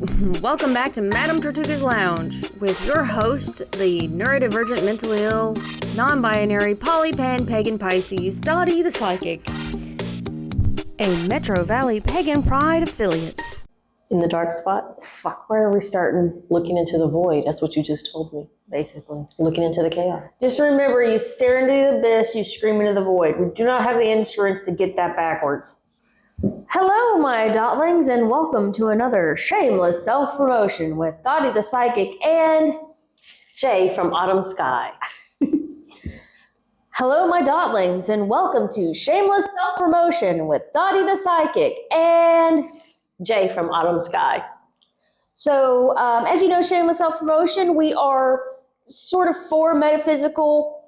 Welcome back to Madame Tortuga's Lounge with your host, the neurodivergent, mentally ill, non-binary, polypan, pagan Pisces, Dottie the Psychic, a Metro Valley Pagan Pride affiliate. In the dark spots? Fuck, where are we starting? Looking into the void. That's what you just told me, basically. Looking into the chaos. Just remember, you stare into the abyss, you scream into the void. We do not have the insurance to get that backwards. Hello, my dotlings, and welcome to another shameless self-promotion with Dottie the Psychic and Jay from Autumn Sky. Hello, my dotlings, and welcome to shameless self-promotion with Dottie the Psychic and Jay from Autumn Sky. So, as you know, shameless self-promotion, we are sort of for metaphysical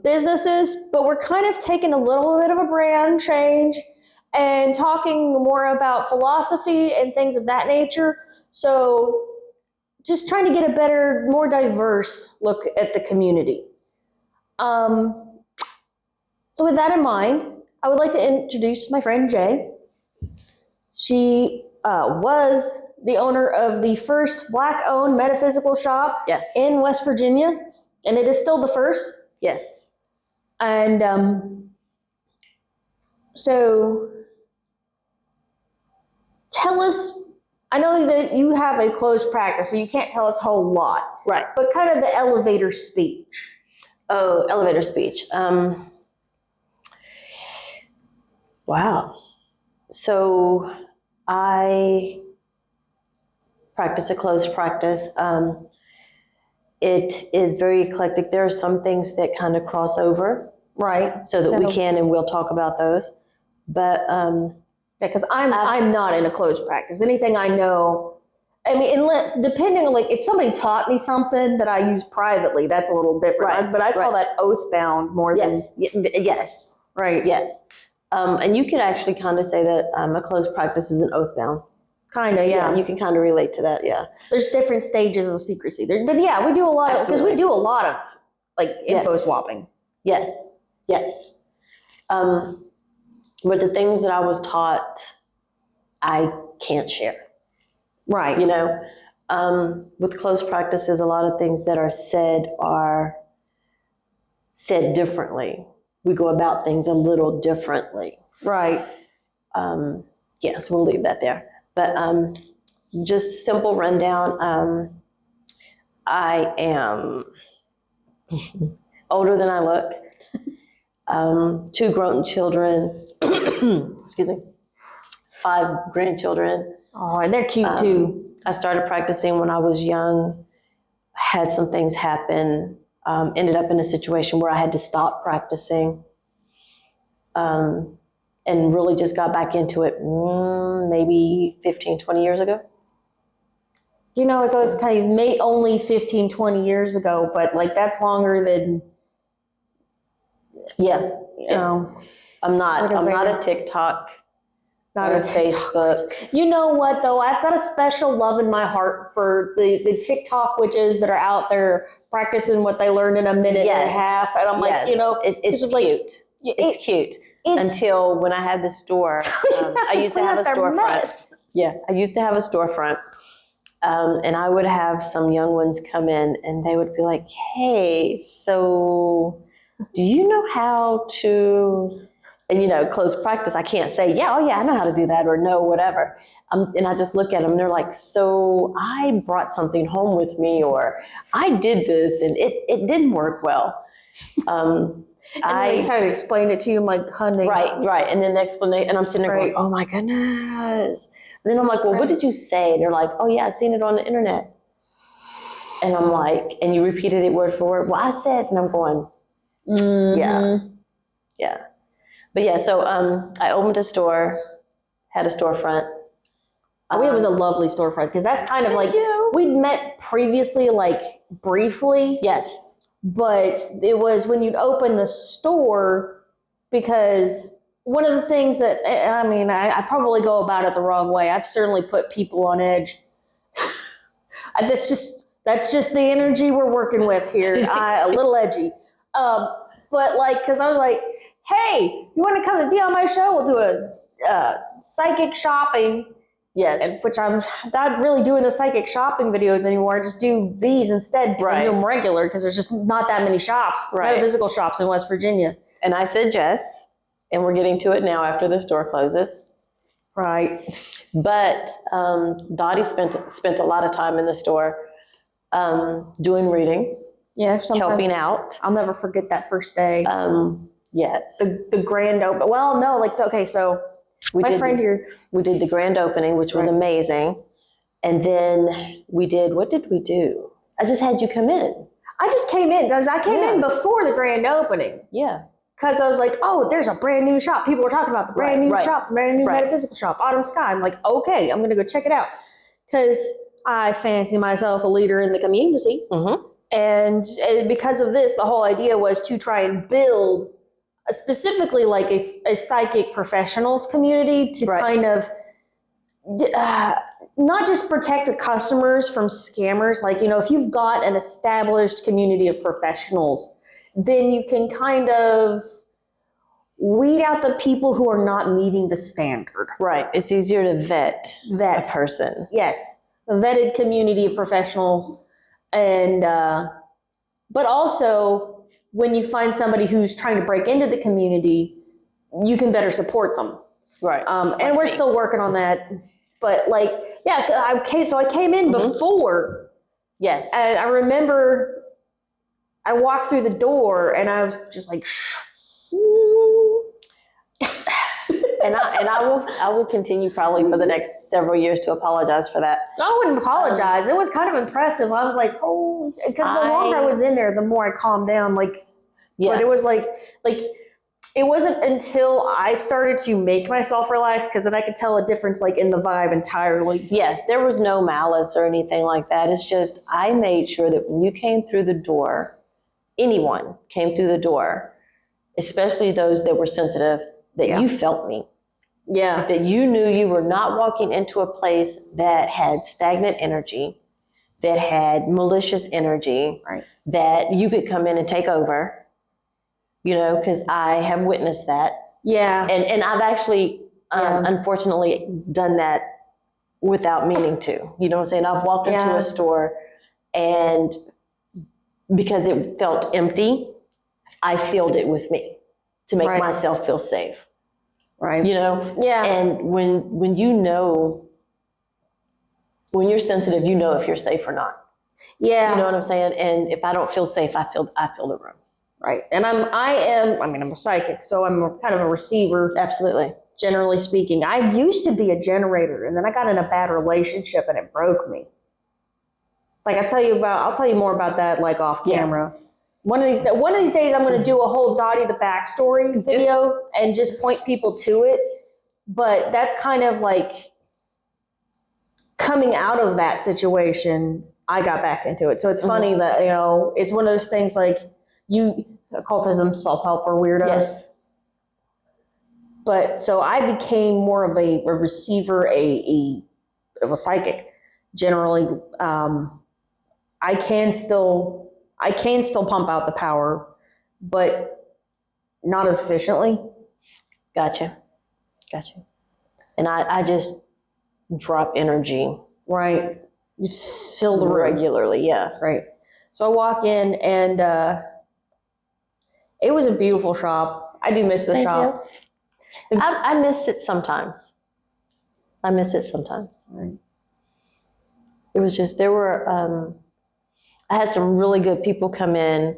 businesses, but we're kind of taking a little bit of a brand change and talking more about philosophy and things of that nature. So just trying to get a better, more diverse look at the community. So with that in mind, I would like to introduce my friend Jay. She was the owner of the first Black-owned metaphysical shop in West Virginia, and it is still the first. Yes. And so tell us, I know that you have a closed practice, so you can't tell us a whole lot. Right. But kind of the elevator speech. Oh, elevator speech. Wow. So I practice a closed practice. It is very eclectic. There are some things that kind of cross over. Right. So that we can and we'll talk about those. But because I'm not in a closed practice. Anything I know, I mean, unless depending on like if somebody taught me something that I use privately, that's a little different. Right. But I call that oath bound more than yes. Right. Yes. And you could actually kind of say that a closed practice is an oath bound. Kind of, yeah. You can kind of relate to that, yeah. There's different stages of secrecy. But yeah, we do a lot of, because we do a lot of like info swapping. Yes. But the things that I was taught, I can't share. Right. You know, with closed practices, a lot of things that are said differently. We go about things a little differently. Right. Yes, we'll leave that there. But just simple rundown. I am older than I look. 2 grown children, excuse me, 5 grandchildren. Oh, they're cute too. I started practicing when I was young, had some things happen, ended up in a situation where I had to stop practicing, and really just got back into it maybe 15, 20 years ago. You know, it's always kind of only 15, 20 years ago, but like that's longer than... Yeah. You know, I'm not a TikTok, not a Facebook. You know what though? I've got a special love in my heart for the TikTok witches that are out there practicing what they learned in a minute and a half. And I'm like, you know, it's cute. Like, it's cute. Until when I had the store, I used to have a storefront. Yeah, I used to have a storefront. And I would have some young ones come in and they would be like, hey, so do you know how to, and you know, close practice, I can't say, I know how to do that or no, whatever. And I just look at them and they're like, so I brought something home with me or I did this and it didn't work well. And I try to explain it to you, I'm like, honey. Right. And then the explanation, and I'm sitting there going, oh my goodness. And then I'm like, well, what did you say? And they're like, oh yeah, I seen it on the internet. And I'm like, and you repeated it word for word. Well, I said, and I'm going, yeah. But yeah, so I opened a store, had a storefront. It was a lovely storefront because that's kind of like, we'd met previously, like briefly. Yes. But it was when you'd open the store, because one of the things that, I mean, I probably go about it the wrong way. I've certainly put people on edge. That's just the energy we're working with here. A little edgy. But like, because I was like, hey, you want to come and be on my show? We'll do a psychic shopping Yes. Which I'm not really doing the psychic shopping videos anymore. I just do these instead because I do them regular because there's just not that many shops, metaphysical shops in West Virginia. And I said yes, and we're getting to it now after the store closes. Right. But Dottie spent a lot of time in the store doing readings. Yeah, helping out. I'll never forget that first day. Yes. The grand open. Well, no, like, okay, so we did the grand opening, which was amazing. And then what did we do? I just had you come in. I just came in because I came in before the grand opening. Yeah. Because I was like, oh, there's a brand new shop. People were talking about the brand new shop, the brand new metaphysical shop, Autumn Sky. I'm like, okay, I'm going to go check it out. Because I fancy myself a leader in the community. Mm-hmm. And because of this, the whole idea was to try and build specifically like a psychic professionals community to kind of not just protect the customers from scammers. Like, you know, if you've got an established community of professionals, then you can kind of weed out the people who are not meeting the standard. Right. It's easier to vet a person. Yes. A vetted community of professionals. And, but also when you find somebody who's trying to break into the community, you can better support them. Right. And we're still working on that. But like, yeah, so I came in before. Yes. And I remember I walked through the door and I was just like, and I will continue probably for the next several years to apologize for that. I wouldn't apologize. It was kind of impressive. I was like, holy, because the longer I was in there, the more I calmed down. Like, but it was like it wasn't until I started to make myself relax, because then I could tell a difference like in the vibe entirely. Yes, there was no malice or anything like that. It's just I made sure that when you came through the door, anyone came through the door, especially those that were sensitive, that you felt me. Yeah. That you knew you were not walking into a place that had stagnant energy, that had malicious energy, that you could come in and take over. You know, because I have witnessed that. Yeah. And I've actually, unfortunately, done that without meaning to. You know what I'm saying? I've walked into a store and because it felt empty, I filled it with me to make myself feel safe. Right. You know? Yeah. And when you know, when you're sensitive, you know if you're safe or not. Yeah. You know what I'm saying? And if I don't feel safe, I feel the room. Right. And I'm a psychic, so I'm kind of a receiver. Absolutely. Generally speaking. I used to be a generator, and then I got in a bad relationship and it broke me. Like I'll tell you more about that like off camera. One of these days I'm going to do a whole Dottie the backstory video and just point people to it. But that's kind of like coming out of that situation, I got back into it. So it's funny that, you know, it's one of those things like occultism, self-help, or weirdos. Yes. But so I became more of a receiver, of a psychic. Generally, I can still pump out the power, but not as efficiently. Gotcha. And I just drop energy. Right. You fill the room regularly. Yeah. Right. So I walk in and it was a beautiful shop. I do miss the shop. I miss it sometimes. Right. It was just, there were, I had some really good people come in,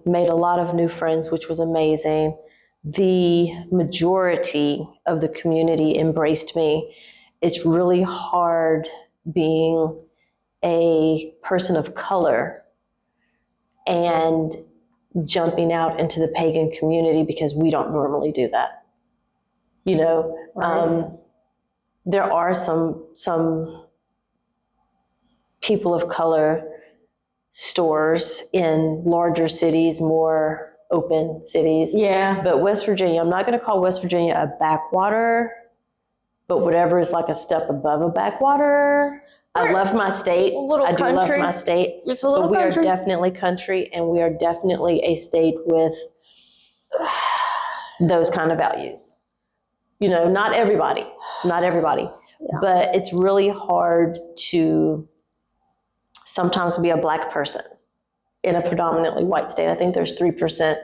made a lot of new friends, which was amazing. The majority of the community embraced me. It's really hard being a person of color and jumping out into the pagan community because we don't normally do that. You know, there are some people of color stores in larger cities, more open cities. Yeah. But West Virginia, I'm not going to call West Virginia a backwater, but whatever is like a step above a backwater. I love my state. I do love my state. It's a little but we country. are definitely country, and we are definitely a state with those kind of values. not everybody, but it's really hard to sometimes be a Black person in a predominantly white state. I think there's 3%,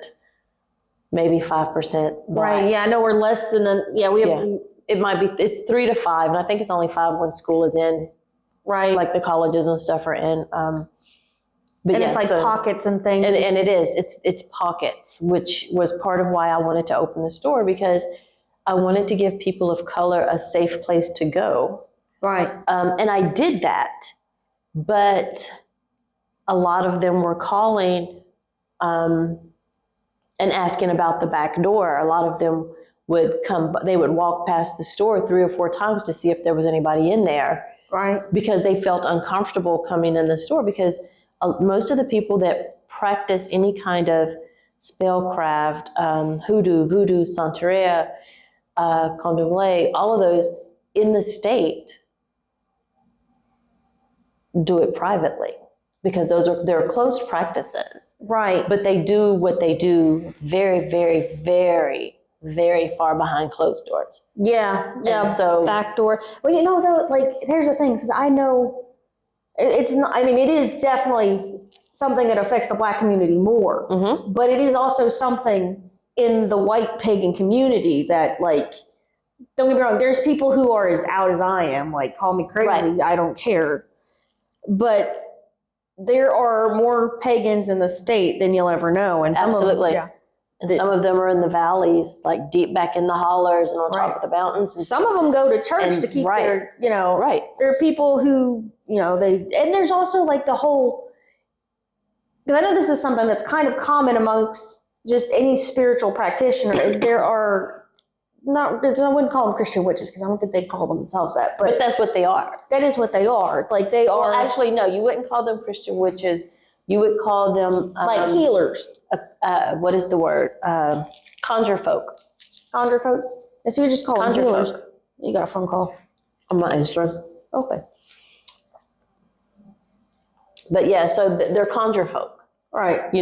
maybe 5% Black. Right. Yeah, I know we're less than we have. Yeah. It might be, it's 3 to 5, and I think it's only 5 when school is in. Right. Like the colleges and stuff are in. But it's like pockets and things. And it's pockets, which was part of why I wanted to open the store, because I wanted to give people of color a safe place to go. Right. And I did that, but a lot of them were calling and asking about the back door. A lot of them would come, they would walk past the store 3 or 4 times to see if there was anybody in there. Right. Because they felt uncomfortable coming in the store, because most of the people that practice any kind of spellcraft, hoodoo, voodoo, santeria, candomblé, all of those in the state do it privately, because they're closed practices. Right. But they do what they do very, very, very, very far behind closed doors. Yeah. And so back door. Well, though, like, here's the thing, because I know it's not. I mean, it is definitely something that affects the Black community more, but it is also something in the white pagan community that, like, don't get me wrong, there's people who are as out as I am, like, call me crazy, right. I don't care. But there are more pagans in the state than you'll ever know. And absolutely. Some of them are in the valleys, like deep back in the hollers and on top of the mountains. And some of them go to church to keep their, Right. There are people who, and there's also like the whole, because I know this is something that's kind of common amongst just any spiritual practitioner, is there are I wouldn't call them Christian witches, because I don't think they'd call themselves that. But that's what they are. That is what they are. Like, they are. Well, actually, no, you wouldn't call them Christian witches. You would call them like healers. What is the word? Conjure folk. Conjure folk? And so we just call them healers. Folk. You got a phone call. I'm not answering. Okay. But yeah, so they're conjure folk. Right.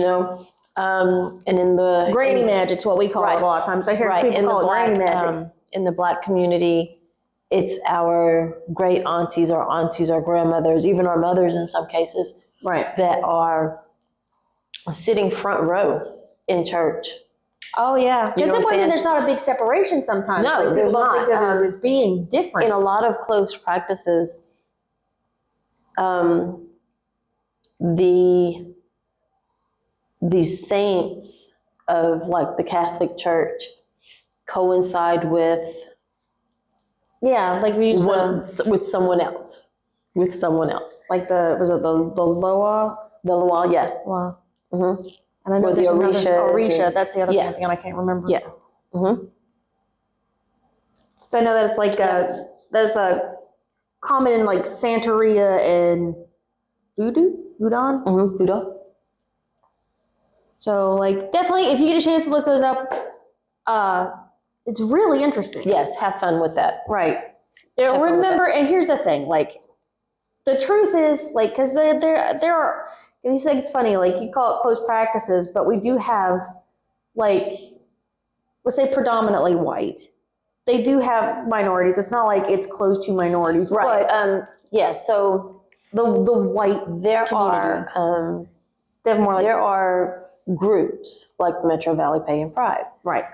And in the granny magic's what we call it a lot of times. I hear people call it granny magic. In the Black community, it's our great aunties, our grandmothers, even our mothers in some cases, right, that are sitting front row in church. Oh yeah, because there's not a big separation sometimes. No, like, there's not. Think of it as being different in a lot of closed practices. The saints of, like, the Catholic Church coincide with like we use with someone else. Like the Loa? The Loa, yeah. Wow. Mm-hmm. And I know there's Orisha. That's the other thing, and I can't remember. Yeah. Mm-hmm. So I know that it's like there's a common in like Santeria and Voodoo? Mm-hmm. Voodoo. So, like, definitely, if you get a chance to look those up, it's really interesting. Yes, have fun with that. Right. Remember, and here's the thing, like, the truth is, like, because there are, you think it's funny, like, you call it closed practices, but we do have, like, let's say predominantly white. They do have minorities. It's not like it's closed to minorities. Right. But, so the white there community, are, they have more like, there are groups like Metro Valley Pagan Pride. Right.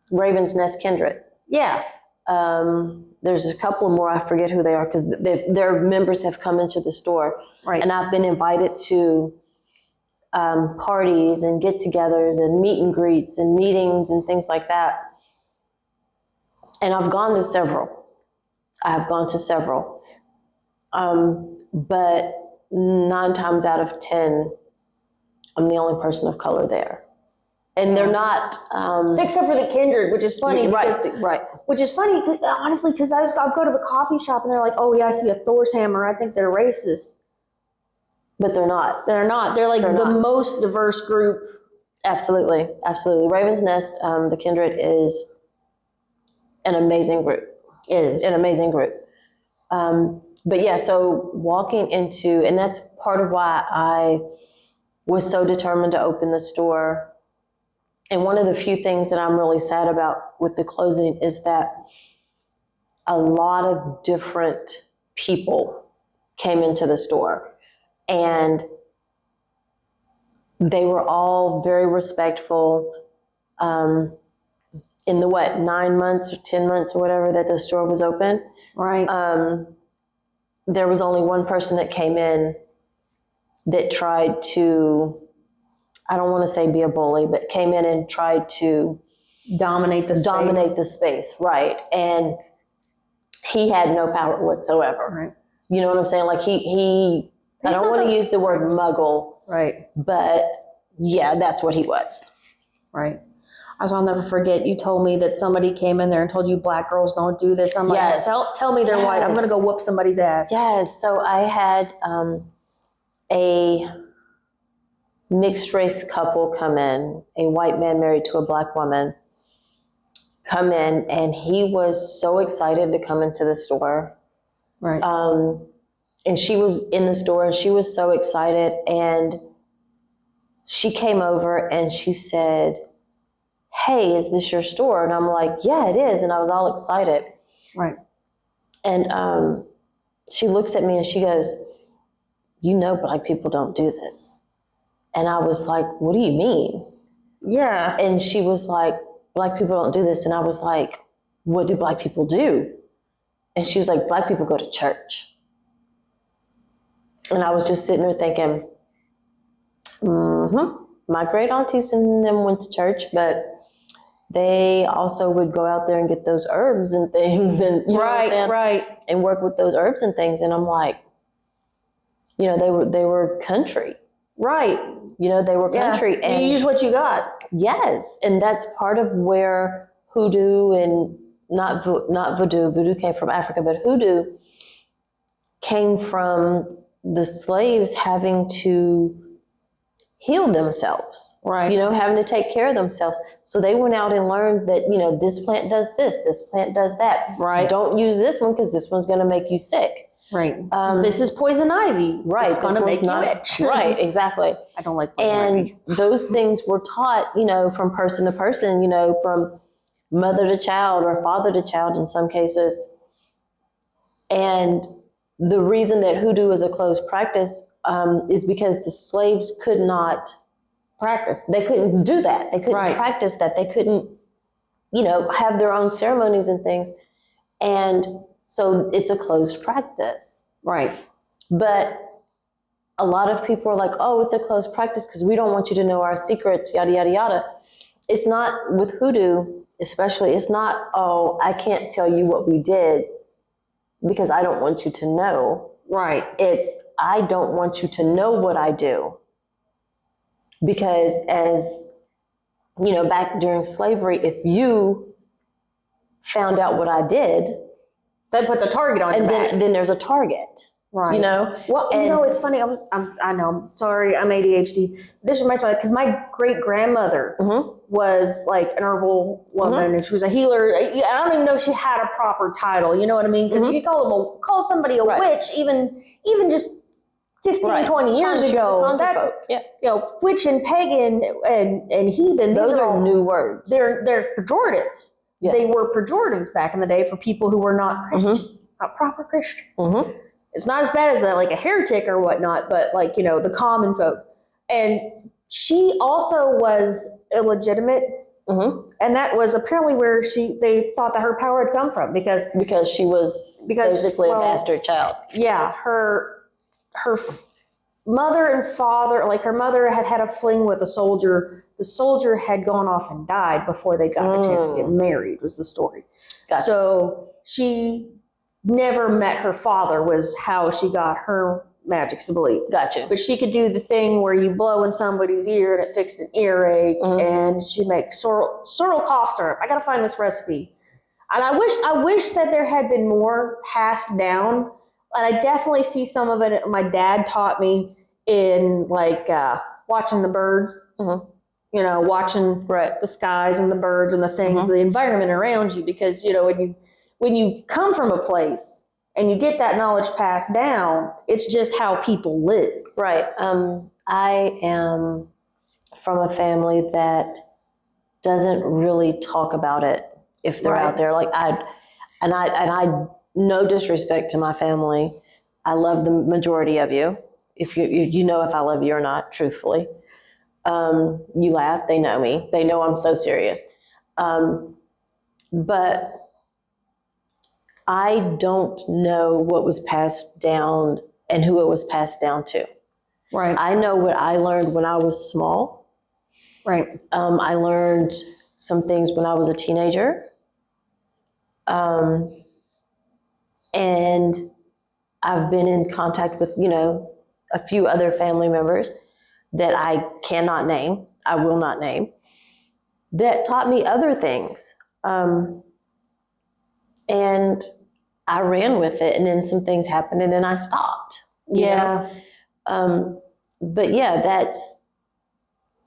Raven's Nest Kindred. Yeah. There's a couple more, I forget who they are, because their members have come into the store. Right. And I've been invited to parties and get-togethers and meet and greets and meetings and things like that. And I've gone to several. But 9 times out of 10, I'm the only person of color there. And they're not... except for the Kindred, which is funny. Right. Which is funny, honestly, because I'll go to the coffee shop and they're like, oh yeah, I see a Thor's hammer. I think they're racist. But they're not. They're not. They're like the most diverse group. Absolutely. Raven's Nest, the Kindred, is an amazing group. It is. An amazing group. But yeah, so walking into, and that's part of why I was so determined to open the store And one of the few things that I'm really sad about with the closing is that a lot of different people came into the store, and they were all very respectful. In the 9 months or 10 months or whatever that the store was open, Right. There was only one person that came in that tried to, I don't want to say be a bully, but came in and tried to dominate the space, right? And he had no power whatsoever. Right. You know what I'm saying? Like he I don't want to use the word muggle, right? But yeah, that's what he was. Right. I'll never forget, you told me that somebody came in there and told you black girls don't do this. I'm yes. like, tell me they're white. I'm going to go whoop somebody's ass. Yes. So I had a mixed race couple come in, a white man married to a black woman, come in, and he was so excited to come into the store. Right. And she was in the store and she was so excited, and she came over and she said, "Hey, is this your store?" And I'm like, "Yeah, it is." And I was all excited. Right. And she looks at me and she goes, "You know, black people don't do this." And I was like, "What do you mean?" Yeah. And she was like, "Black people don't do this." And I was like, "What do black people do?" And she was like, "Black people go to church." And I was just sitting there thinking, my great aunties and them went to church, but they also would go out there and get those herbs and things, and you know what I'm saying? Right. And work with those herbs and things. And I'm like, you know, they were country. Right. You know, they were country. Yeah. And you use what you got. Yes. And that's part of where hoodoo and not voodoo, voodoo came from Africa, but hoodoo came from the slaves having to heal themselves, right? You know, having to take care of themselves. So they went out and learned that, you know, this plant does this plant does that. Right. Don't use this one because this one's going to make you sick. Right. This is poison ivy. Right. It's going to make you itch. Right. Exactly. I don't like poison ivy. And those things were taught, you know, from person to person, you know, from mother to child or father to child in some cases. And the reason that hoodoo is a closed practice is because the slaves could not practice. They couldn't do that. They couldn't practice that. They couldn't, you know, have their own ceremonies and things. And so it's a closed practice. Right. But a lot of people are like, "Oh, it's a closed practice because we don't want you to know our secrets, yada, yada, yada." It's not with hoodoo, especially. It's not, "Oh, I can't tell you what we did because I don't want you to know." Right. It's, "I don't want you to know what I do." Because as, you know, back during slavery, if you found out what I did, that puts a target on you. And then there's a target. Right. You know? Well, you know, it's funny. I know, I'm sorry, I'm ADHD. This reminds me, because my great-grandmother was like an herbal woman, and she was a healer. I don't even know if she had a proper title, you know what I mean? Because you call somebody a witch, even just 15, 20 years ago. That's, you know, witch and pagan and heathen. Those are all new words. They're pejoratives. Yeah. They were pejoratives back in the day for people who were not Christian, not proper Christian. It's not as bad as like a heretic or whatnot, but like, you know, the common folk. And she also was illegitimate. And that was apparently where they thought that her power had come from because she was basically a bastard child. Yeah, her mother and father, like her mother had a fling with a soldier. The soldier had gone off and died before they got a chance to get married, was the story. Gotcha. So she never met her father, was how she got her magic's belief. Gotcha. But she could do the thing where you blow in somebody's ear and it fixed an earache, and she makes sorrel cough syrup. I got to find this recipe. And I wish that there had been more passed down. And I definitely see some of it. My dad taught me in like watching the birds, you know, watching the skies and the birds and the things, the environment around you. Because, you know, when you come from a place and you get that knowledge passed down, it's just how people live. Right. I am from a family that doesn't really talk about it if they're out there. Like I no disrespect to my family. I love the majority of you. If you know if I love you or not, truthfully. You laugh, they know me. They know I'm so serious. But I don't know what was passed down and who it was passed down to. Right. I know what I learned when I was small. Right. I learned some things when I was a teenager. And I've been in contact with, a few other family members that I cannot name, I will not name, that taught me other things. And I ran with it, and then some things happened, and then I stopped. Yeah. But yeah, that's,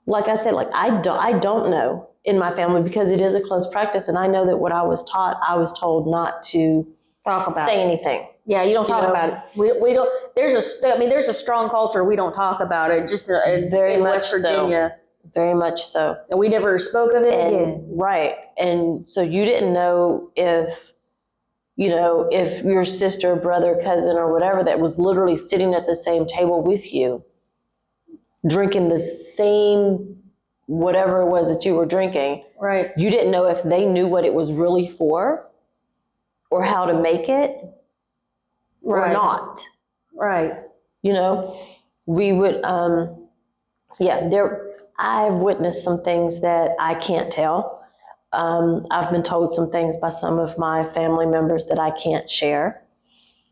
like I said, like I don't know in my family because it is a close practice, and I know that what I was taught, I was told not to talk about say anything. Yeah, you don't talk about it. We don't. There's a strong culture. We don't talk about it. Just in West Virginia, very much so. And we never spoke of it again. Right, and so you didn't know if your sister, brother, cousin, or whatever that was literally sitting at the same table with you, drinking the same whatever it was that you were drinking. Right. You didn't know if they knew what it was really for, or how to make it. Or not. Right. We would, I've witnessed some things that I can't tell. I've been told some things by some of my family members that I can't share.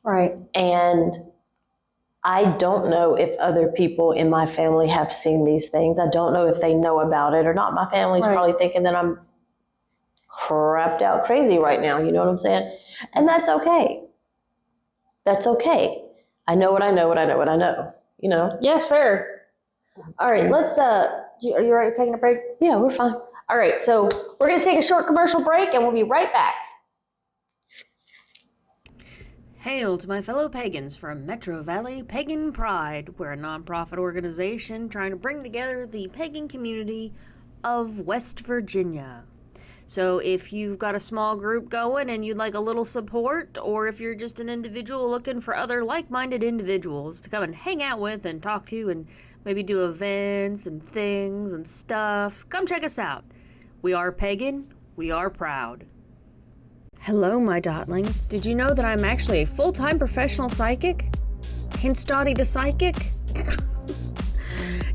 Right. And I don't know if other people in my family have seen these things. I don't know if they know about it or not. My family's probably thinking that I'm crapped out crazy right now. You know what I'm saying? And that's okay. That's okay. I know what I know, Yes, fair. All right, let's, are you ready taking a break? Yeah, we're fine. All right, so we're going to take a short commercial break and we'll be right back. Hail to my fellow pagans from Metro Valley Pagan Pride. We're a nonprofit organization trying to bring together the pagan community of West Virginia. So if you've got a small group going and you'd like a little support, or if you're just an individual looking for other like-minded individuals to come and hang out with and talk to and maybe do events and things and stuff, come check us out. We are pagan, we are proud. Hello, my dotlings. Did you know that I'm actually a full-time professional psychic? Hence Dottie the Psychic.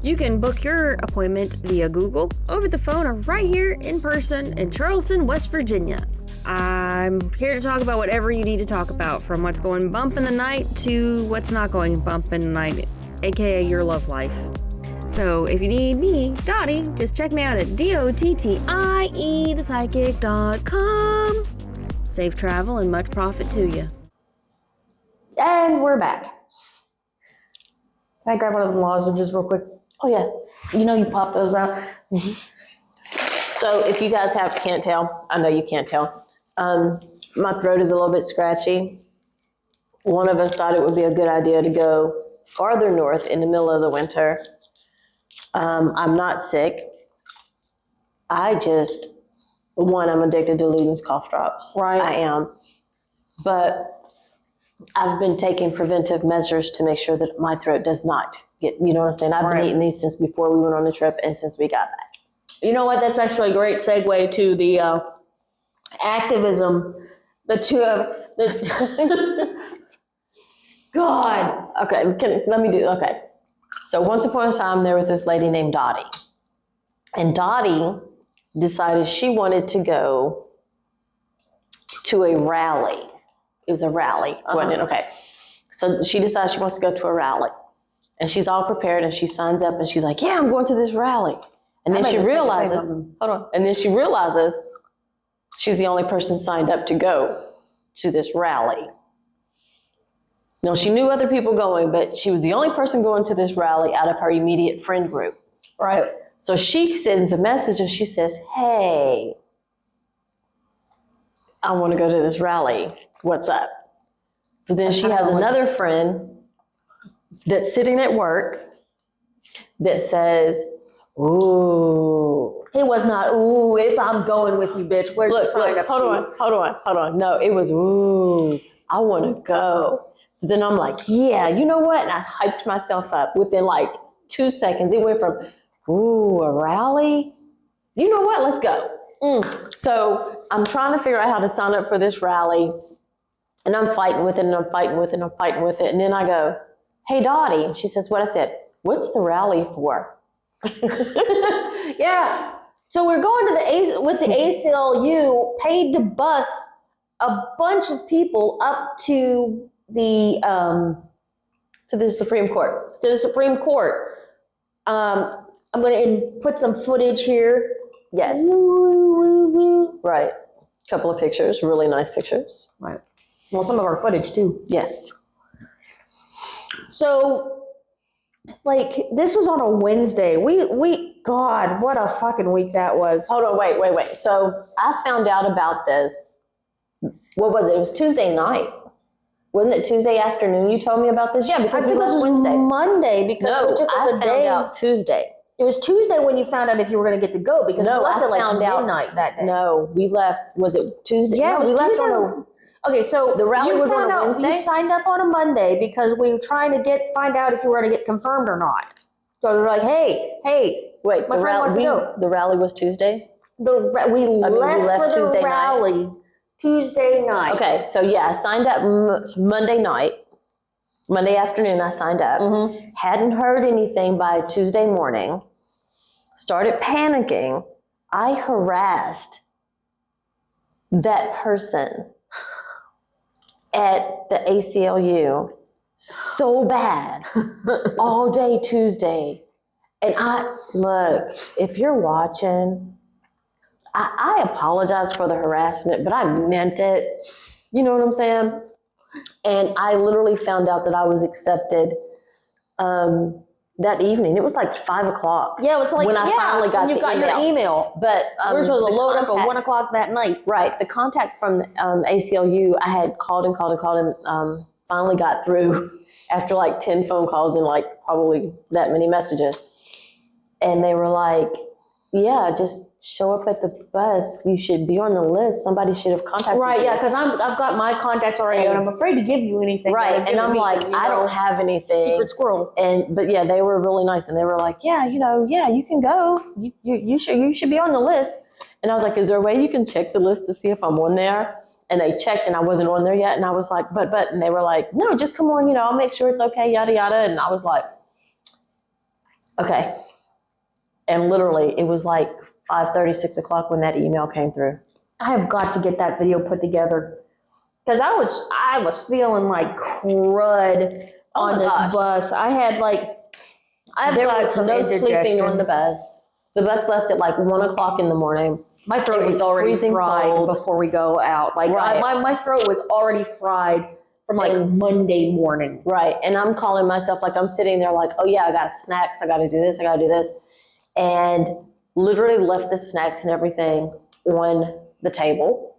You can book your appointment via Google, over the phone, or right here in person in Charleston, West Virginia. I'm here to talk about whatever you need to talk about, from what's going bump in the night to what's not going bump in the night, aka your love life. So if you need me, Dottie, just check me out at DOTTIEthepsychic.com. Safe travel and much profit to you. And we're back. Can I grab one of the lozenges real quick? Oh, yeah. You pop those out. Mm-hmm. So if you guys can't tell, I know you can't tell, my throat is a little bit scratchy. One of us thought it would be a good idea to go farther north in the middle of the winter. I'm not sick. I'm addicted to Luden's cough drops. Right. I am. But I've been taking preventive measures to make sure that my throat does not get, you know what I'm saying? I've been eating these since before we went on the trip and since we got back. You know what? That's actually a great segue to the activism. God. Okay, okay. So once upon a time, there was this lady named Dottie. And Dottie decided she wanted to go to a rally. It was a rally, wasn't it? Okay. So she decides she wants to go to a rally. And she's all prepared and she signs up and she's like, yeah, I'm going to this rally. And then she realizes, she's the only person signed up to go to this rally. No, she knew other people going, but she was the only person going to this rally out of her immediate friend group. Right. So she sends a message and she says, hey, I want to go to this rally. What's up? So then she has another friend that's sitting at work that says, ooh, He was not, ooh, it's I'm going with you, bitch. Where's the sign up sheet? Hold on. No, it was, ooh, I want to go. So then I'm like, yeah, you know what? And I hyped myself up within like 2 seconds. It went from, ooh, a rally? You know what? Let's go. So I'm trying to figure out how to sign up for this rally. And I'm fighting with it, and I'm fighting with it, and I'm fighting with it. And then I go, hey, Dottie. And she says, what? I said, what's the rally for? Yeah. So we're going to with the ACLU, paid to bus a bunch of people up to the Supreme Court. To the Supreme Court. I'm going to put some footage here. Yes. Right. A couple of pictures, really nice pictures. Right. Well, some of our footage too. Yes. So, like, this was on a Wednesday. God, what a fucking week that was. Hold on, wait. So I found out about this. What was it? It was Tuesday night. Wasn't it Tuesday afternoon you told me about this? Yeah, because we left Wednesday. Monday because it took us a day. I found out Tuesday. It was Tuesday when you found out if you were going to get to go because we left at like midnight that day. No, we left. Was it Tuesday? Yeah, no, we left on Okay, so the rally was on a Wednesday? You signed up on a Monday because we were trying to find out if you were going to get confirmed or not. So they're like, hey, wait, my friend wants to go. The rally was Tuesday? We left for the rally Tuesday night. Okay, so yeah, I signed up Monday night. Monday afternoon, I signed up. Hadn't heard anything by Tuesday morning. Started panicking. I harassed that person at the ACLU so bad all day Tuesday. And look, if you're watching, I apologize for the harassment, but I meant it. You know what I'm saying? And I literally found out that I was accepted that evening. It was like 5 o'clock. Yeah, it was like when I finally got your email. But we're supposed to load up at 1 o'clock that night. Right. The contact from ACLU, I had called and finally got through after like 10 phone calls and like probably that many messages. And they were like, yeah, just show up at the bus. You should be on the list. Somebody should have contacted you. Right, yeah, because I've got my contacts already, and I'm afraid to give you anything. Right, and I'm like, I don't have anything. Secret squirrel. But yeah, they were really nice, and they were like, yeah, you can go. You should be on the list. And I was like, is there a way you can check the list to see if I'm on there? And they checked, and I wasn't on there yet. And I was like, but, and they were like, no, just come on. I'll make sure it's okay. Yada yada. And I was like, okay. And literally, it was like 5:30, 6 o'clock when that email came through. I have got to get that video put together because I was feeling like crud on this bus. There was no sleeping on the bus. The bus left at like 1 o'clock in the morning. My throat was already fried cold. Before we go out. Like my throat was already fried from like Monday morning. Right, and I'm calling myself like I'm sitting there like, oh yeah, I got snacks. I got to do this. I got to do this. And literally left the snacks and everything on the table.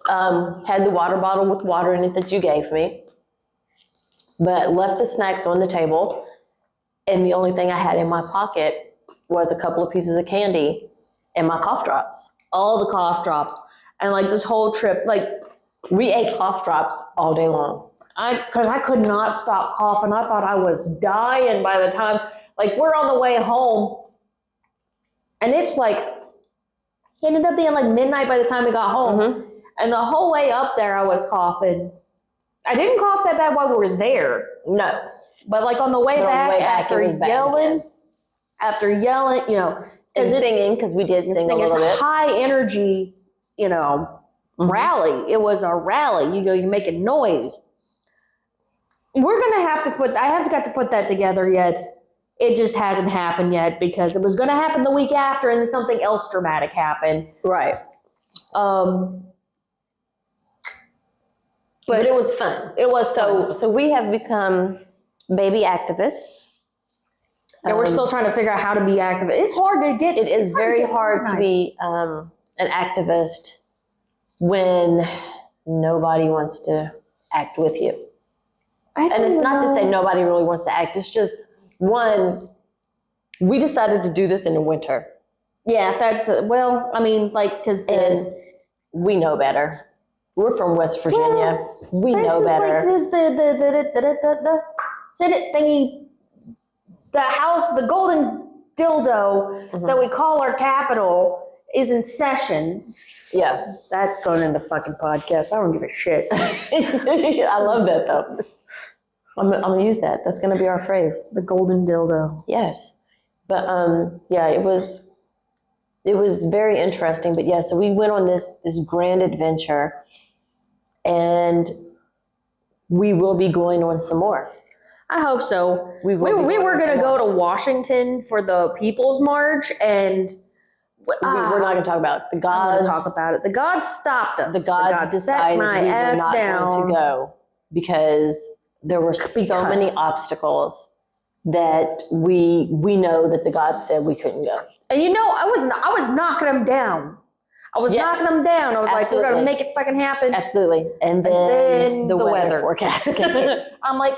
Had the water bottle with water in it that you gave me, but left the snacks on the table. And the only thing I had in my pocket was a couple of pieces of candy and my cough drops. All the cough drops. And like this whole trip, like we ate cough drops all day long. Because I could not stop coughing. I thought I was dying by the time, like we're on the way home. And it's like, it ended up being like midnight by the time we got home. And the whole way up there, I was coughing. I didn't cough that bad while we were there. No. But like on the way back, after yelling, and singing, because we did sing a little bit. It's high energy, rally. It was a rally. You're making noise. I haven't got to put that together yet. It just hasn't happened yet because it was going to happen the week after and then something else dramatic happened. Right. But it was fun. It was fun. So we have become baby activists. And we're still trying to figure out how to be active. It's hard to get. It is very hard to be an activist when nobody wants to act with you. And it's not to say nobody really wants to act. It's just, one, We decided to do this in the winter. Yeah, that's well. I mean, like, because then we know better. We're from West Virginia. We know better. This is like the Senate thingy, the house, the golden dildo that we call our capital is in session. Yeah, that's going in the fucking podcast. I don't give a shit. I love that though. I'm gonna use that. That's gonna be our phrase. The golden dildo. Yes, but yeah, it was very interesting. But yeah, so we went on this grand adventure, and we will be going on some more. I hope so. We were going to go to Washington for the People's March, and we're not going to talk about it. The gods. Talk about it. The gods stopped us. The gods decided we were not going to go because there were so many obstacles that we know that the gods said we couldn't go. And I was knocking them down. I was knocking them down. I was like, we're going to make it fucking happen. Absolutely. And then the weather forecast came in. I'm like,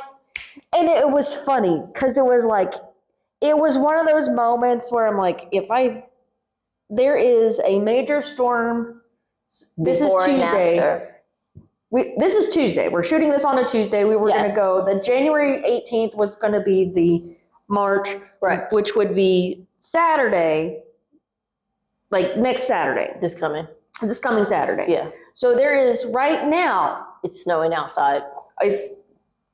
and it was funny because it was one of those moments where I'm like, there is a major storm. This is Tuesday. This is Tuesday. We're shooting this on a Tuesday. We were going to go. The January 18th was going to be the March, which would be Saturday, like next Saturday. This coming Saturday. Yeah. So there is right now. It's snowing outside.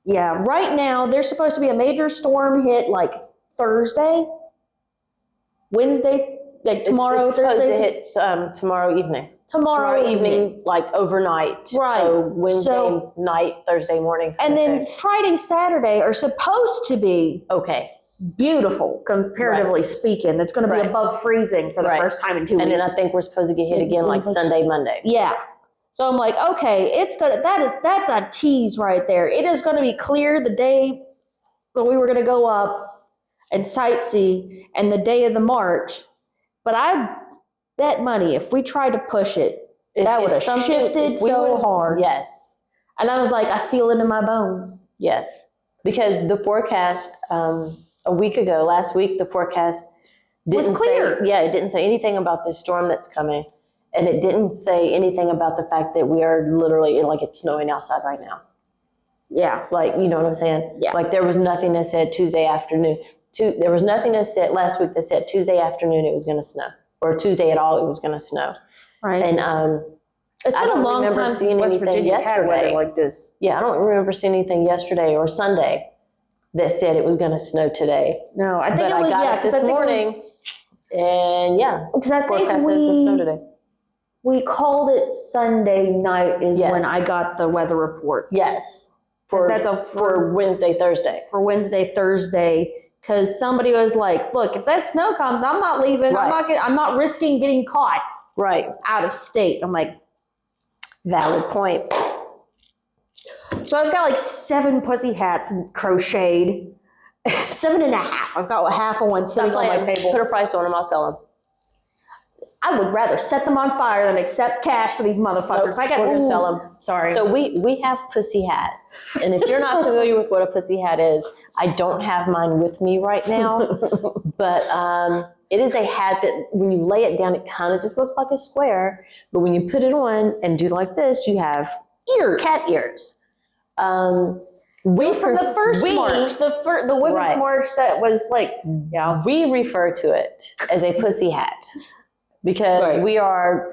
Right now there's supposed to be a major storm hit like Thursday, Wednesday, like tomorrow. It's supposed to hit tomorrow evening. Tomorrow evening, like overnight. Right. So Wednesday night, Thursday morning. And then Friday, Saturday are supposed to be beautiful, comparatively speaking. It's going to be above freezing for the first time in 2 weeks. And then I think we're supposed to get hit again like Sunday, Monday. Yeah. So I'm like, okay, that's a tease right there. It is going to be clear the day that we were going to go up and sightsee and the day of the march. But I bet money if we tried to push it, that would have shifted so hard. Yes. And I was like, I feel it in my bones. Yes. Because the forecast last week, the forecast didn't clear. It didn't say anything about this storm that's coming. And it didn't say anything about the fact that we are literally, like, it's snowing outside right now. Yeah. Like, you know what I'm saying? Yeah. Like, there was nothing that said Tuesday afternoon. There was nothing that said last week that said Tuesday afternoon it was going to snow. Or Tuesday at all it was going to snow. Right. And it's been a long time since West Virginia's had weather like this. Yeah, I don't remember seeing anything yesterday or Sunday that said it was going to snow today. No, I think I got it this morning. And because I think forecast says it's going to snow today. We called it Sunday night when I got the weather report. Yes. For Wednesday, Thursday. For Wednesday, Thursday. Because somebody was like, look, if that snow comes, I'm not leaving. Right. I'm not risking getting caught out of state. I'm like, valid point. So I've got like 7 pussy hats crocheted. 7.5. I've got half of one sitting on my table. Put a price on them, I'll sell them. I would rather set them on fire than accept cash for these motherfuckers. Nope, we're going to sell them. Sorry. So we have pussy hats. And if you're not familiar with what a pussy hat is, I don't have mine with me right now. But it is a hat that when you lay it down, it kind of just looks like a square. But when you put it on and do like this, you have ears, cat ears. From the first march, the women's march that was like, we refer to it as a pussy hat. Because we are,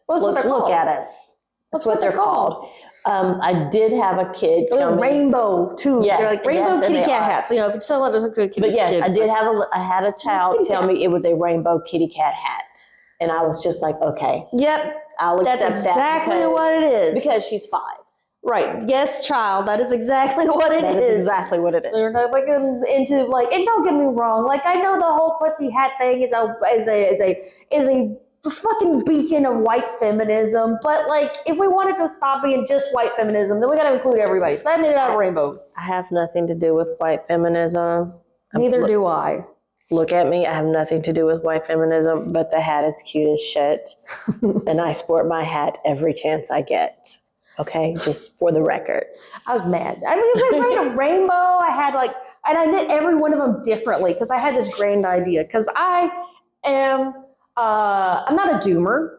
look at us. That's what they're called. I did have a kid tell me. Rainbow, too. Yes, they're like rainbow kitty cat hats. You know, if it's still a kitty But yes, I had a child tell me it was a rainbow kitty cat hat. And I was just like, okay. Yep. I'll accept that. That's exactly what it is. Because she's 5. Right. Yes, child. That is exactly what it is. That is exactly what it is. They're not into and don't get me wrong. Like, I know the whole pussy hat thing is a fucking beacon of white feminism. But like, if we wanted to stop being just white feminism, then we got to include everybody. So I made it out of rainbow. I have nothing to do with white feminism. Neither do I. Look at me. I have nothing to do with white feminism, but the hat is cute as shit. And I sport my hat every chance I get. Okay, just for the record. I was mad. I mean, I made a rainbow. I had and I knit every one of them differently because I had this grand idea. Because I am, I'm not a doomer.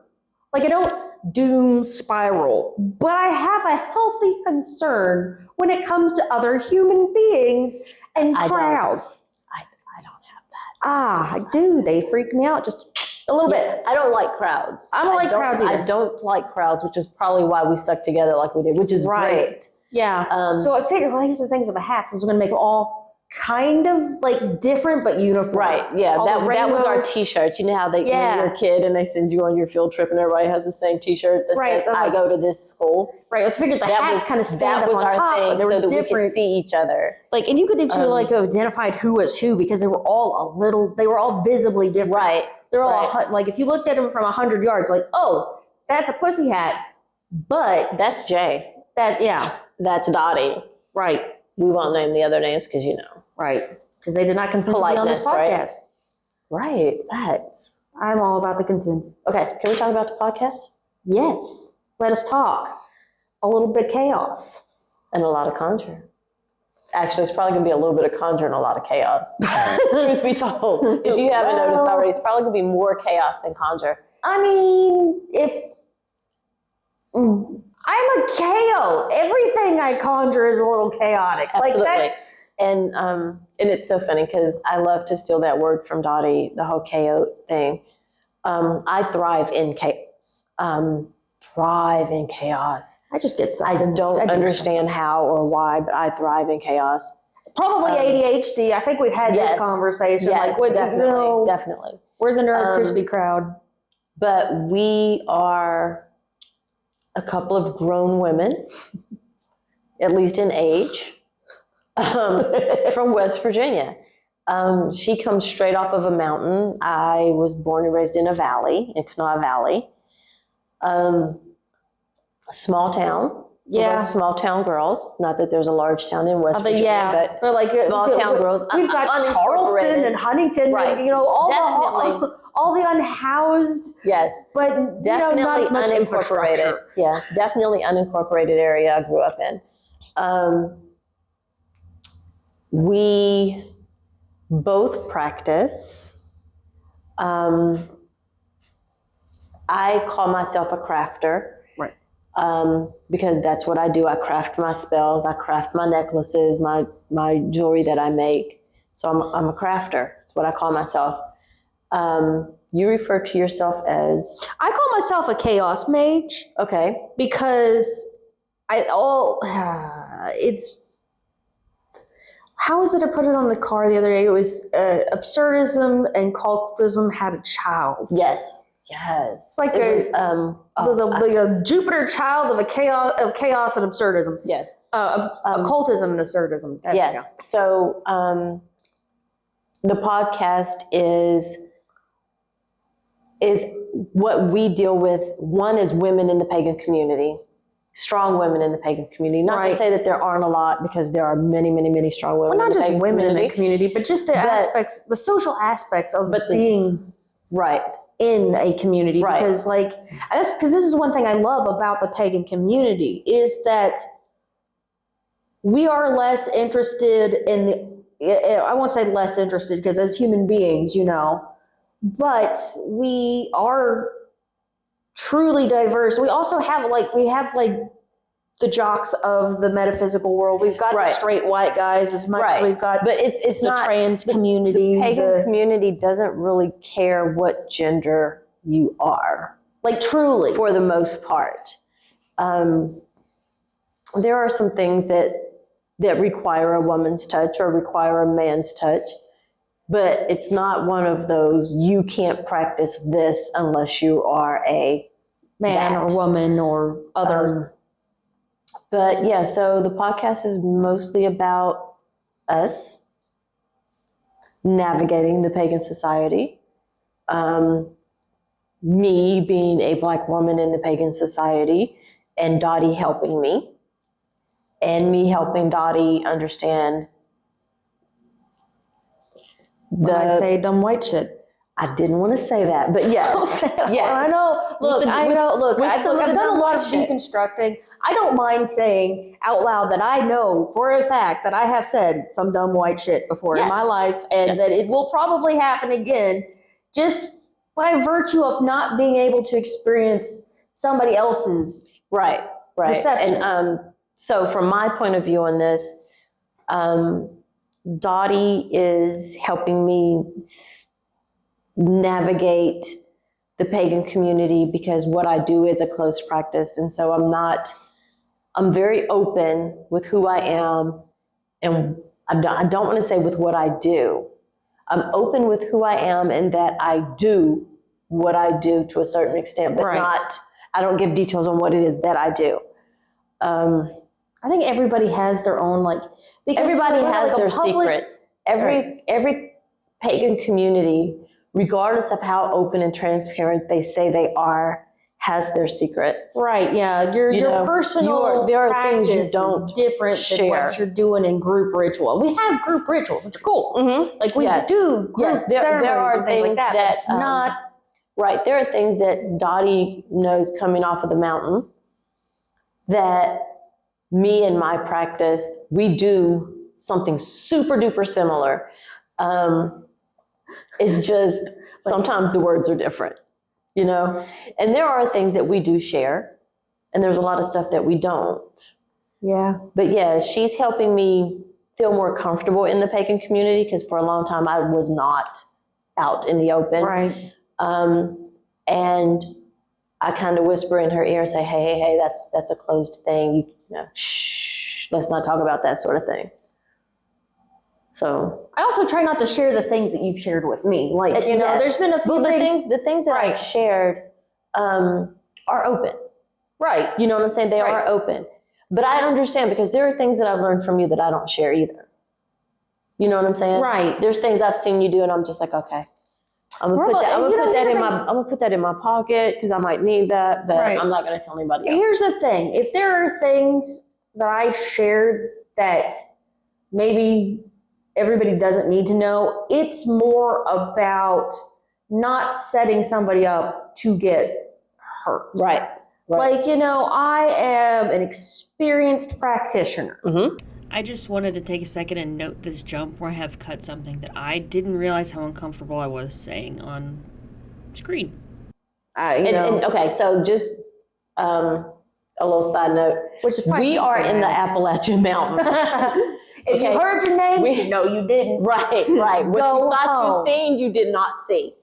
Like, I don't doom spiral, but I have a healthy concern when it comes to other human beings and crowds. I don't have that. I do. They freak me out just a little bit. I don't like crowds. I don't like crowds either. I don't like crowds, which is probably why we stuck together like we did, which is great. Yeah. So I figured, well, here's the things with the hats was we're gonna make them all kind of like different but uniform. Right. Yeah. That was our T-shirt. You know how when you're a kid and they send you on your field trip and everybody has the same T-shirt that says "I go to this school." Right. I was figured the hats kind of stand up on top, thing, so that we could see each other. Like, and you could actually identified who was who because they were all visibly different. Right. They're all like if you looked at them from 100 yards, like, oh, that's a pussy hat, but that's Jay. That's Dottie. Right. We won't name the other names because Right. Because they did not consent to be on this podcast. Right. That's. I'm all about the consent. Okay. Can we talk about the podcast? Yes. Let us talk. A little bit of chaos. And a lot of conjure. Actually, it's probably going to be a little bit of conjure and a lot of chaos. Truth be told. If you haven't noticed already, it's probably going to be more chaos than conjure. I mean, I'm a chaot. Everything I conjure is a little chaotic. Absolutely. Like that's, and it's so funny because I love to steal that word from Dottie, the whole chaot thing. I thrive in chaos. I just get something. I don't understand how or why, but I thrive in chaos. Probably ADHD. I think we've had this conversation. Yes, like, definitely. We're the nerd crispy crowd. But we are a couple of grown women, at least in age, from West Virginia. She comes straight off of a mountain. I was born and raised in a valley, in Kanawha Valley. A small town. Yeah. Small town girls. Not that there's a large town in West Virginia, but like small town girls. We've got Charleston and Huntington, right. And, all the unhoused. Yes. But definitely not as much infrastructure. Yeah, definitely unincorporated area I grew up in. We both practice. I call myself a crafter. Right. Because that's what I do. I craft my spells. I craft my necklaces, my jewelry that I make. So I'm a crafter. That's what I call myself. You refer to yourself as? I call myself a chaos mage. Okay. Because it's, how was it I put it on the car the other day? It was absurdism and cultism had a child. Yes. It's like a Jupiter child of chaos and absurdism. Yes. Occultism and absurdism. Yes. So the podcast is what we deal with. One is women in the pagan community, strong women in the pagan community. Not to say that there aren't a lot, because there are many, many, many strong women. Well, not in the just women community. in the community, but just the aspects, the social aspects of being right in a community. Right. Because because this is one thing I love about the pagan community is that we are less interested in I won't say less interested, because as human beings, but we are truly diverse. We also have the jocks of the metaphysical world. We've got the straight white guys as much as we've got but it's the not, trans community. The pagan community doesn't really care what gender you are. Like, truly. For the most part. There are some things that require a woman's touch or require a man's touch, but it's not one of those, you can't practice this unless you are a man or woman or other. But yeah, so the podcast is mostly about us navigating the pagan society. Me being a Black woman in the pagan society, and Dottie helping me, and me helping Dottie understand when I say dumb white shit. I didn't want to say that, but yes. Yes. I know. Look, I've done a lot of shit. deconstructing. I don't mind saying out loud that I know for a fact that I have said some dumb white shit before in my life, and that it will probably happen again, just by virtue of not being able to experience somebody else's perception. And so from my point of view on this, Dottie is helping me navigate the pagan community because what I do is a closed practice. And so I'm very open with who I am. And I don't want to say with what I do. I'm open with who I am and that I do what I do to a certain extent, but I don't give details on what it is that I do. I think everybody has their own, because everybody has their secrets. Every pagan community, regardless of how open and transparent they say they are, has their secrets. Right, yeah. Your personal there are practice things you don't is different share. than what you're doing in group ritual. We have group rituals, which are cool. Mm-hmm. Like we do group ceremonies there are and things like that. But it's not right. There are things that Dottie knows coming off of the mountain that me and my practice, we do something super duper similar. It's just sometimes the words are different, and there are things that we do share and there's a lot of stuff that we don't. Yeah. But yeah, she's helping me feel more comfortable in the pagan community because for a long time I was not out in the open. Right. And I kind of whisper in her ear and say, hey, that's a closed thing. Shh, let's not talk about that sort of thing. So I also try not to share the things that you've shared with me. There's been a few the things that I've shared are open. Right. You know what I'm saying? They are open. But I understand because there are things that I've learned from you that I don't share either. You know what I'm saying? Right. There's things I've seen you do and I'm just like, okay. I'm gonna put that in my pocket because I might need that, but I'm not gonna tell anybody else. Here's the thing: if there are things that I shared that maybe everybody doesn't need to know, it's more about not setting somebody up to get hurt. Right. I am an experienced practitioner. Mm-hmm. I just wanted to take a second and note this jump where I have cut something that I didn't realize how uncomfortable I was saying on screen. Okay, so just a little side note. We are in the Appalachian Mountains. If you heard your name, no, you didn't. Right. What you thought you seen, you did not see.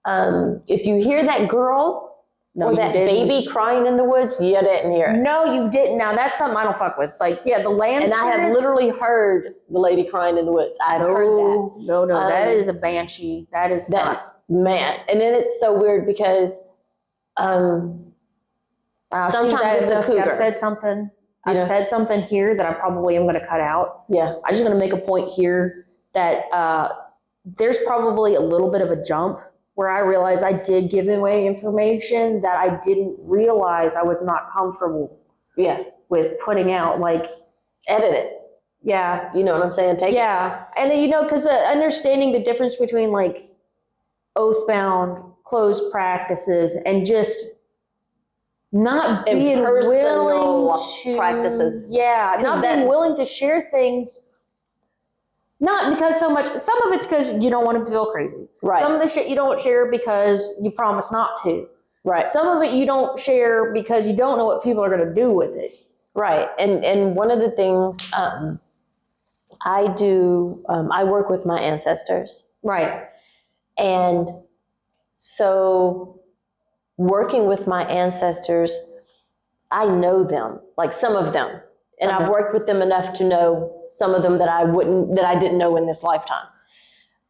If you hear that girl or that baby crying in the woods, you didn't hear it. No, you didn't. Now, that's something I don't fuck with. The land spirits. And I have literally heard the lady crying in the woods. I've heard that. No, that is a banshee. That is not. Man. And then it's so weird because sometimes it's a cougar. I've said something. I've said something here that I probably am going to cut out. Yeah. I'm just going to make a point here that there's probably a little bit of a jump where I realized I did give away information that I didn't realize I was not comfortable with putting out. Edit it. Yeah. You know what I'm saying? Take it. Yeah. And because understanding the difference between oath-bound, closed practices and just not being willing to practices. Yeah. Not being willing to share things. Not because some of it's because you don't want to feel crazy. Right. Some of the shit you don't share because you promise not to. Right. Some of it you don't share because you don't know what people are going to do with it. Right. And one of the things I do, I work with my ancestors. Right. And so working with my ancestors, I know them, some of them. And I've worked with them enough to know some of them that I didn't know in this lifetime.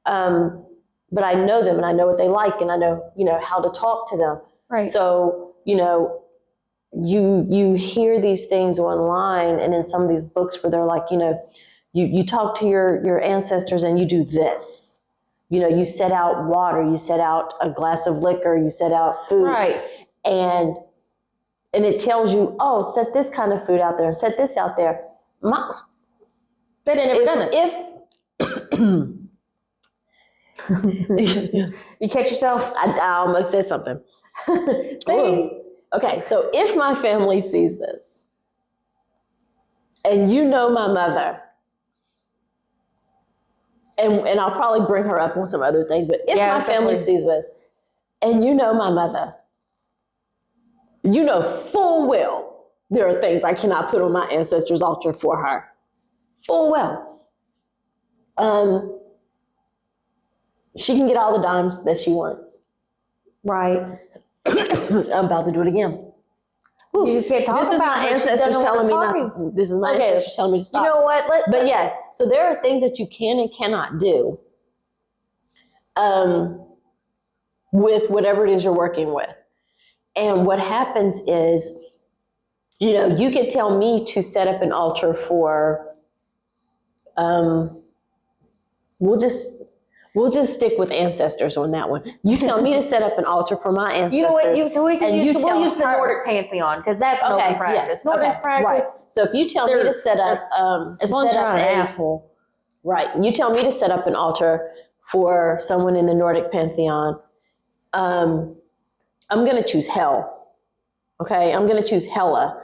But I know them and I know what they like and I know, how to talk to them. Right. So, you hear these things online and in some of these books where they're like, you talk to your ancestors and you do this. You set out water, you set out a glass of liquor, you set out food. Right. And it tells you, set this kind of food out there and set this out there. They didn't ever done it. You catch yourself? I almost said something. Okay, so if my family sees this, and you know my mother, and I'll probably bring her up on some other things, but if my family sees this, and you know my mother, you know full well there are things I cannot put on my ancestors' altar for her. Full well. She can get all the dimes that she wants. Right. I'm about to do it again. You can't talk this is about my her. ancestors telling me not to. This is my ancestors telling me to stop. You know what? But yes, so there are things that you can and cannot do with whatever it is you're working with. And what happens is, you know, you could tell me to set up an altar for, we'll just stick with ancestors on that one. You tell me to set up an altar for my ancestors. You know what? We'll use the Nordic pantheon because that's an open practice. Yes, Nordic practice. Right. So if you tell me to set up, as long as you're not an asshole. Right. You tell me to set up an altar for someone in the Nordic pantheon. I'm going to choose hell. Okay. I'm going to choose Hela.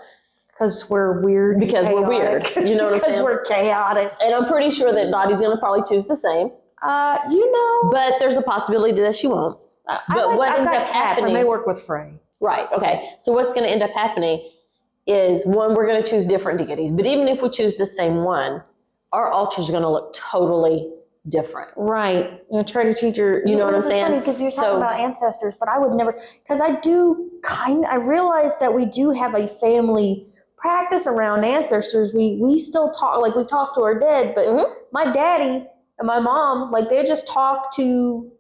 Because we're weird. Because we're weird. You know what I'm saying? Because we're chaotic. And I'm pretty sure that Dottie's going to probably choose the same. You know. But there's a possibility that she won't. What ends up happening? I may work with Frey. Right. Okay. So what's going to end up happening is, one, we're going to choose different deities. But even if we choose the same one, our altars are going to look totally different. Right. You try to teach your. You know what I'm saying? It's funny because you're talking about ancestors, but I would never. Because I realize that we do have a family practice around ancestors. We still talk, like we talk to our dead, but my daddy and my mom, like they just talk to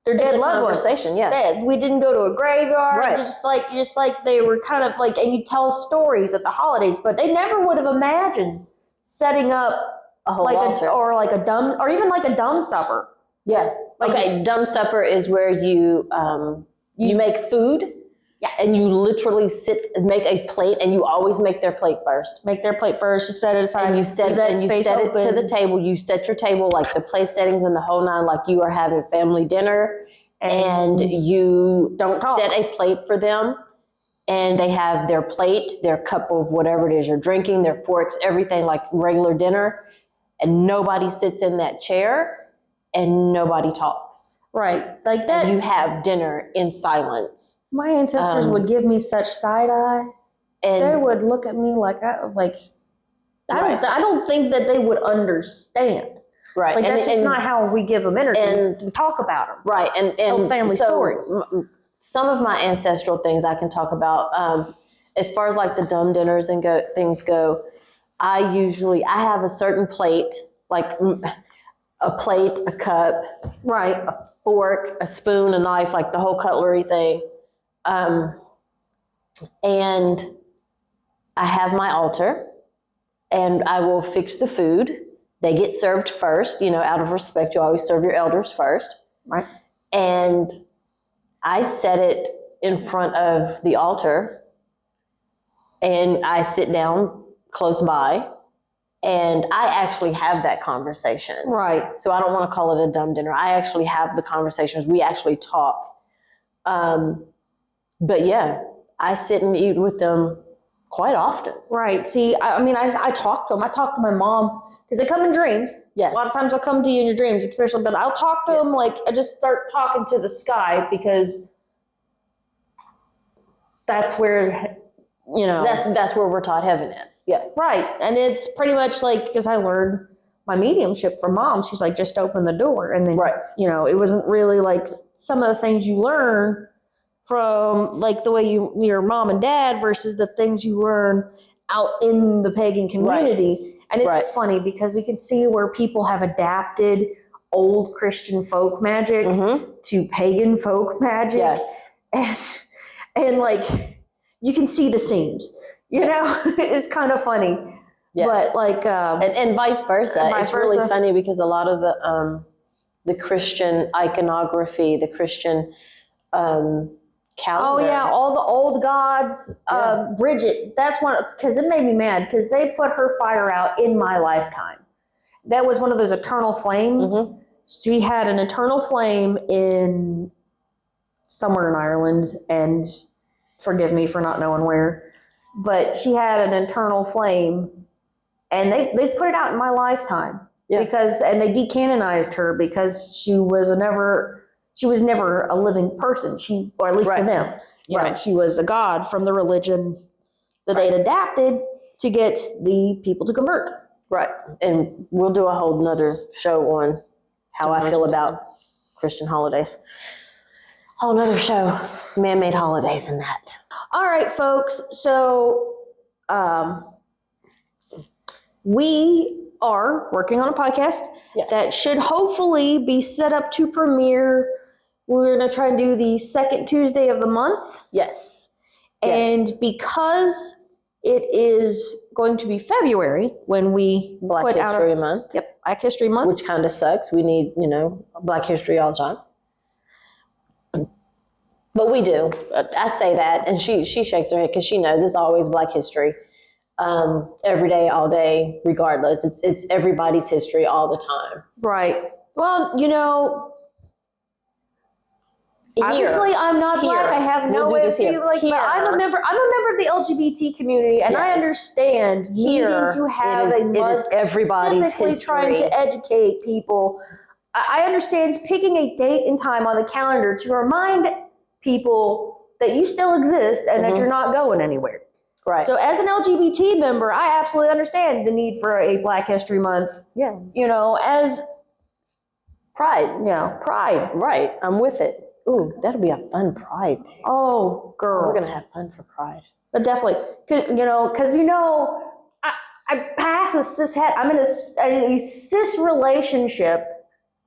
their dead loved ones. Conversation, yeah. We didn't go to a graveyard. Right. Just like they were kind of like, and you tell stories at the holidays, but they never would have imagined setting up a whole altar, or even like a dumb supper. Yeah. Okay. Dumb supper is where you make food. Yeah. And you literally make a plate, and you always make their plate first. Make their plate first. You set it aside. And you set it to the table. You set your table, like the place settings and the whole nine, like you are having family dinner, and you don't set a plate for them. And they have their plate, their cup of whatever it is you're drinking, their forks, everything like regular dinner. And nobody sits in that chair, and nobody talks. Right. Like that. And you have dinner in silence. My ancestors would give me such side eye, and they would look at me like I don't think that they would understand. Right. Like that's just not how we give them energy. And we talk about them. Right. And tell family stories. Some of my ancestral things I can talk about. As far as like the dumb dinners and things go, I have a certain plate, like a plate, a cup, right, a fork, a spoon, a knife, like the whole cutlery thing. And I have my altar, and I will fix the food. They get served first, out of respect. You always serve your elders first. Right. And I set it in front of the altar, and I sit down close by, and I actually have that conversation. Right. So I don't want to call it a dumb dinner. I actually have the conversations. We actually talk. But yeah, I sit and eat with them quite often. Right. See, I talk to them. I talk to my mom because they come in dreams. Yes. A lot of times I'll come to you in your dreams, especially, but I'll talk to them like I just start talking to the sky because that's where, That's where we're taught heaven is. Yeah. Right. And it's pretty much like, because I learned my mediumship from mom. She's like, just open the door. And then, it wasn't really like some of the things you learn from like the way your mom and dad versus the things you learn out in the pagan community. Right. And it's funny because you can see where people have adapted old Christian folk magic to pagan folk magic. Yes. And like, you can see the seams, it's kind of funny. Yes. But like, and vice versa. It's really funny because a lot of the Christian iconography, the Christian, calendar. Oh yeah, all the old gods. Bridget, that's one because it made me mad because they put her fire out in my lifetime. That was one of those eternal flames, she had an eternal flame in somewhere in Ireland, and forgive me for not knowing where, but she had an eternal flame, and they've put it out in my lifetime and they decanonized her because she was never a living person. Or at least to them, she was a god from the religion that they'd adapted to get the people to convert. Right, and we'll do a whole nother show on how I feel about Christian holidays. Whole nother show, man-made holidays and that. All right, folks. So we are working on a podcast that should hopefully be set up to premiere. We're going to try and do the second Tuesday of the month. Yes. And because it is going to be February when we Black History Month. Yep, Black History Month. Which kind of sucks. We need, Black history all the time. But we do. I say that, and she shakes her head because she knows it's always Black history. Every day, all day, regardless. It's everybody's history all the time. Right. Well, obviously I'm not Black. I have no way of being like, but I'm a member of the LGBT community, and I understand needing to have a month everybody's specifically history. Trying to educate people. I understand picking a date and time on the calendar to remind people that you still exist and that you're not going anywhere. Right. So as an LGBT member, I absolutely understand the need for a Black History Month. Yeah. As Pride. Pride. Right. I'm with it. Ooh, that'll be a fun Pride day. Oh, girl. We're going to have fun for Pride. But definitely. Because, I pass a cishet. I'm in a cis relationship.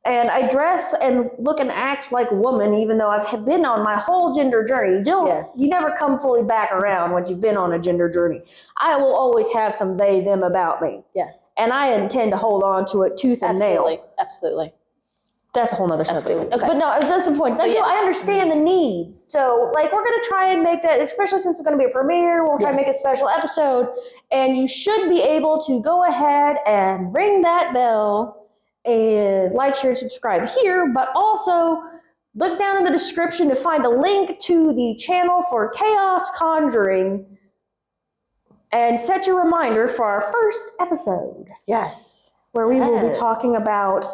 And I dress and look and act like a woman, even though I've been on my whole gender journey. You never come fully back around once you've been on a gender journey. I will always have some they, them about me. Yes. And I intend to hold on to it tooth and nail. Absolutely. That's a whole nother subject. Okay. But no, that's the point. I understand the need. So, we're going to try and make that, especially since it's going to be a premiere, we'll try and make a special episode. And you should be able to go ahead and ring that bell and like, share, and subscribe here, but also look down in the description to find a link to the channel for Chaos Conjuring and set your reminder for our first episode. Yes. Where we will be talking about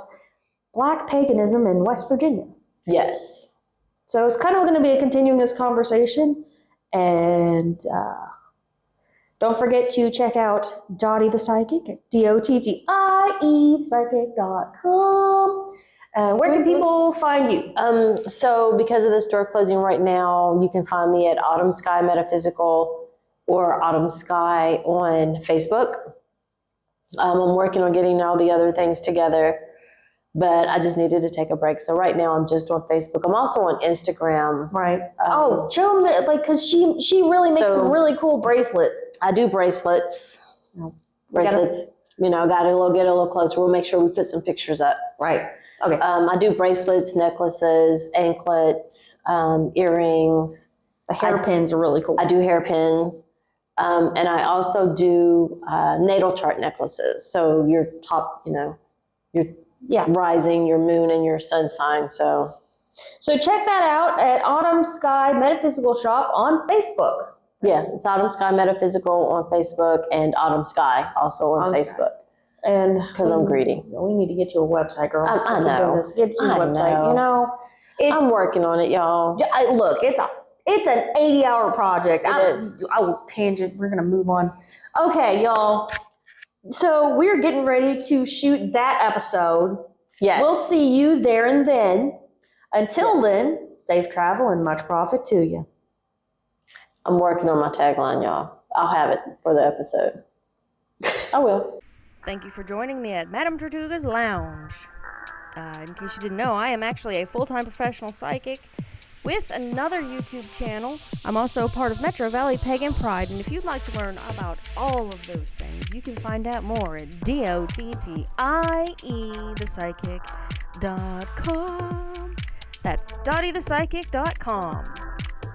Black paganism in West Virginia. Yes. So it's kind of going to be continuing this conversation, and don't forget to check out Dottie the Psychic at DOTTIE-psychic.com. Where can people find you? So because of the store closing right now, you can find me at Autumn Sky Metaphysical or Autumn Sky on Facebook. I'm working on getting all the other things together, but I just needed to take a break. So right now I'm just on Facebook. I'm also on Instagram. Right. Show them that, because she really makes some really cool bracelets. I do bracelets. Bracelets. Got to get a little closer. We'll make sure we put some pictures up. Right. Okay. I do bracelets, necklaces, anklets, earrings. The hairpins are really cool. I do hairpins. And I also do natal chart necklaces. So your top, your rising, your moon, and your sun sign. So check that out at Autumn Sky Metaphysical Shop on Facebook. Yeah, it's Autumn Sky Metaphysical on Facebook and Autumn Sky also on Facebook. And because I'm greedy. We need to get you a website, girl. I know. Get you a website. I'm working on it, y'all. Look, it's an 80-hour project. It is. I will tangent. We're going to move on. Okay, y'all. So we're getting ready to shoot that episode. Yes. We'll see you there and then. Until then, safe travel and much profit to you. I'm working on my tagline, y'all. I'll have it for the episode. I will. Thank you for joining me at Madame Tortuga's Lounge. In case you didn't know, I am actually a full-time professional psychic with another YouTube channel. I'm also part of Metro Valley Pagan Pride, and if you'd like to learn about all of those things, you can find out more at DOTTIEthepsychic.com. That's DottieThePsychic.com.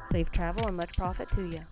Safe travel and much profit to you.